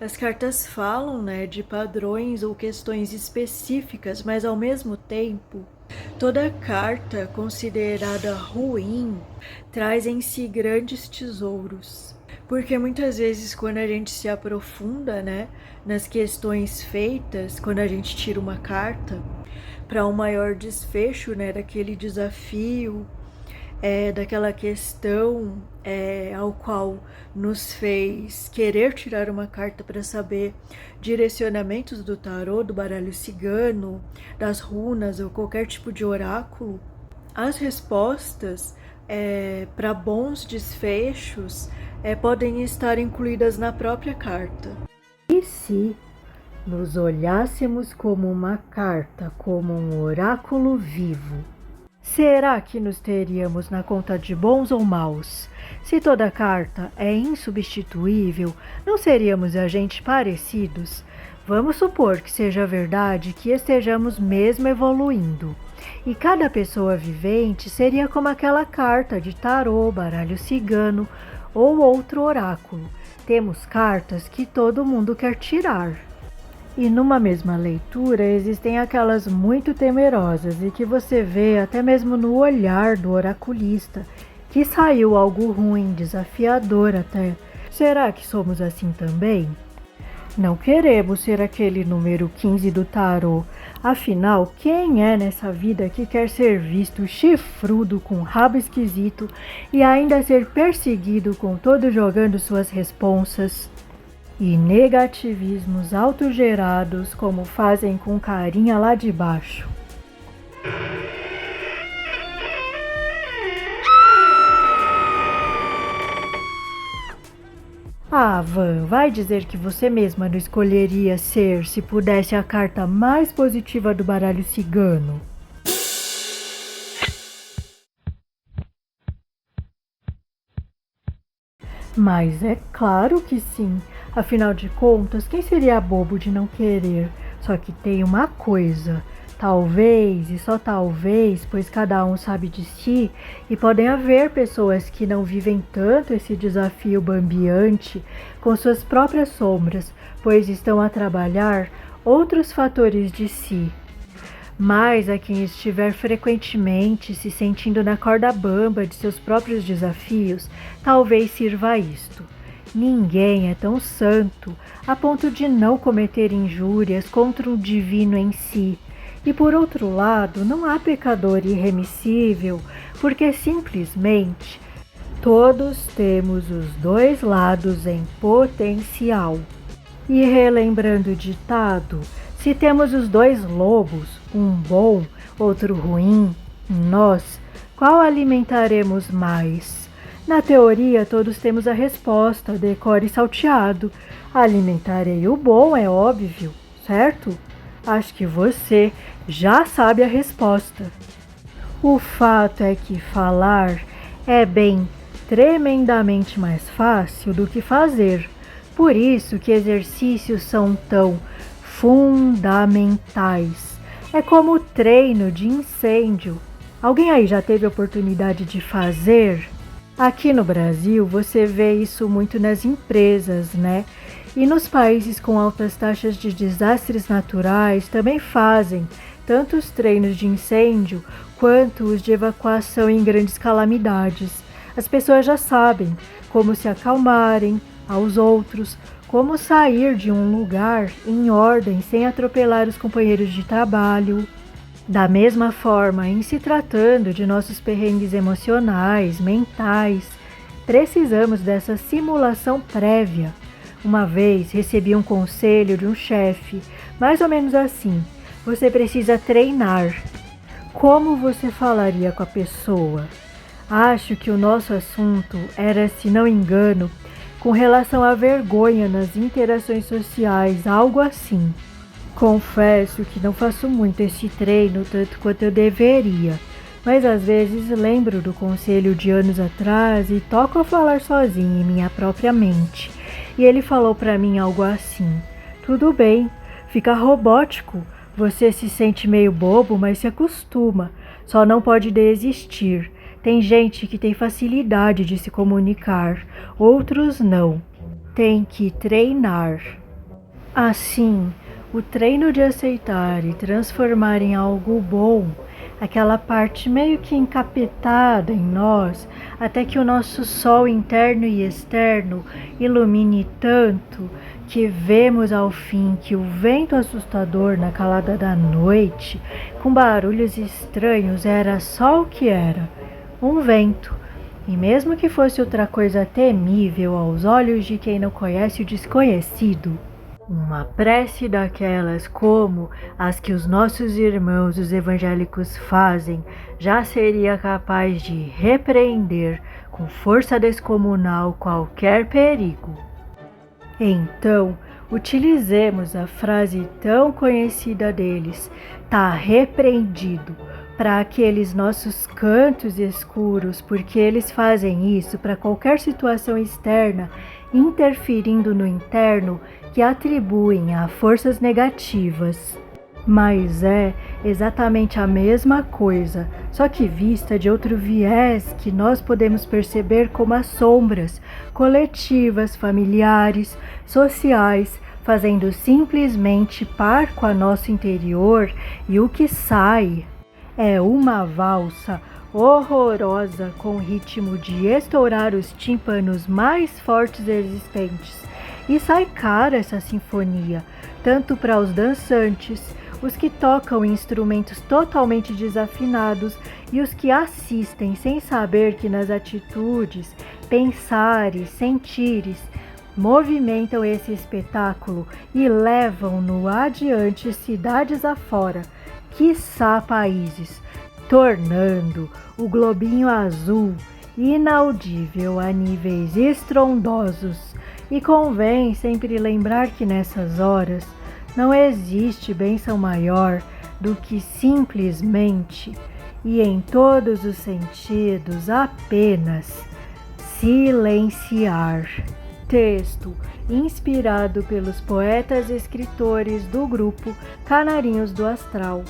As cartas falam, né, de padrões ou questões específicas, mas ao mesmo tempo, toda carta considerada ruim traz em si grandes tesouros. Porque muitas vezes quando a gente se aprofunda, né, nas questões feitas, quando a gente tira uma carta para um maior desfecho, né, daquele desafio, daquela questão ao qual nos fez querer tirar uma carta para saber direcionamentos do tarô, do baralho cigano, das runas ou qualquer tipo de oráculo, as respostas para bons desfechos podem estar incluídas na própria carta. E se nos olhássemos como uma carta, como um oráculo vivo, será que nos teríamos na conta de bons ou maus? Se toda carta é insubstituível, não seríamos agentes parecidos? Vamos supor que seja verdade que estejamos mesmo evoluindo. E cada pessoa vivente seria como aquela carta de tarô, baralho cigano ou outro oráculo. Temos cartas que todo mundo quer tirar. E numa mesma leitura existem aquelas muito temerosas e que você vê até mesmo no olhar do oraculista, que saiu algo ruim, desafiador até. Será que somos assim também? Não queremos ser aquele número 15 do tarô. Afinal, quem é nessa vida que quer ser visto chifrudo com rabo esquisito e ainda ser perseguido com todos jogando suas responsas? E negativismos autogerados como fazem com carinha lá de baixo. Ah, Van, vai dizer que você mesma não escolheria ser se pudesse a carta mais positiva do baralho cigano. Mas é claro que sim. Afinal de contas, quem seria bobo de não querer? Só que tem uma coisa. Talvez, e só talvez, pois cada um sabe de si, e podem haver pessoas que não vivem tanto esse desafio bambiante com suas próprias sombras, pois estão a trabalhar outros fatores de si. Mas a quem estiver frequentemente se sentindo na corda bamba de seus próprios desafios, talvez sirva isto. Ninguém é tão santo a ponto de não cometer injúrias contra o divino em si. E por outro lado, não há pecador irremissível, porque simplesmente todos temos os dois lados em potencial. E relembrando o ditado, se temos os dois lobos, um bom, outro ruim, nós, qual alimentaremos mais? Na teoria, todos temos a resposta, decore salteado. Alimentarei o bom, é óbvio, certo? Acho que você já sabe a resposta. O fato é que falar é bem tremendamente mais fácil do que fazer. Por isso que exercícios são tão fundamentais. É como o treino de incêndio. Alguém aí já teve a oportunidade de fazer? Aqui no Brasil você vê isso muito nas empresas, né? E nos países com altas taxas de desastres naturais também fazem tanto os treinos de incêndio quanto os de evacuação em grandes calamidades. As pessoas já sabem como se acalmarem aos outros, como sair de um lugar em ordem sem atropelar os companheiros de trabalho. Da mesma forma, em se tratando de nossos perrengues emocionais, mentais, precisamos dessa simulação prévia. Uma vez recebi um conselho de um chefe, mais ou menos assim: você precisa treinar. Como você falaria com a pessoa? Acho que o nosso assunto era, se não engano, com relação à vergonha nas interações sociais, algo assim. Confesso que não faço muito esse treino tanto quanto eu deveria, mas às vezes lembro do conselho de anos atrás e toco a falar sozinha em minha própria mente. E ele falou para mim algo assim: tudo bem, fica robótico, você se sente meio bobo, mas se acostuma, só não pode desistir. Tem gente que tem facilidade de se comunicar, outros não. Tem que treinar. Assim, o treino de aceitar e transformar em algo bom aquela parte meio que encapetada em nós, até que o nosso sol interno e externo ilumine tanto que vemos ao fim que o vento assustador na calada da noite, com barulhos estranhos, era só o que era, um vento. E mesmo que fosse outra coisa temível aos olhos de quem não conhece o desconhecido, uma prece daquelas como as que os nossos irmãos os evangélicos fazem já seria capaz de repreender com força descomunal qualquer perigo. Então, utilizemos a frase tão conhecida deles, "tá repreendido", para aqueles nossos cantos escuros, porque eles fazem isso para qualquer situação externa interferindo no interno que atribuem a forças negativas. Mas é exatamente a mesma coisa, só que vista de outro viés que nós podemos perceber como as sombras coletivas, familiares, sociais, fazendo simplesmente par com a nosso interior, e o que sai é uma valsa horrorosa com o ritmo de estourar os tímpanos mais fortes existentes. E sai cara essa sinfonia, tanto para os dançantes, os que tocam instrumentos totalmente desafinados e os que assistem sem saber que nas atitudes, pensares, sentires, movimentam esse espetáculo e levam-no adiante cidades afora, quiçá países, tornando o globinho azul inaudível a níveis estrondosos. E convém sempre lembrar que nessas horas não existe bênção maior do que simplesmente e em todos os sentidos apenas silenciar. Texto inspirado pelos poetas e escritores do grupo Canarinhos do Astral.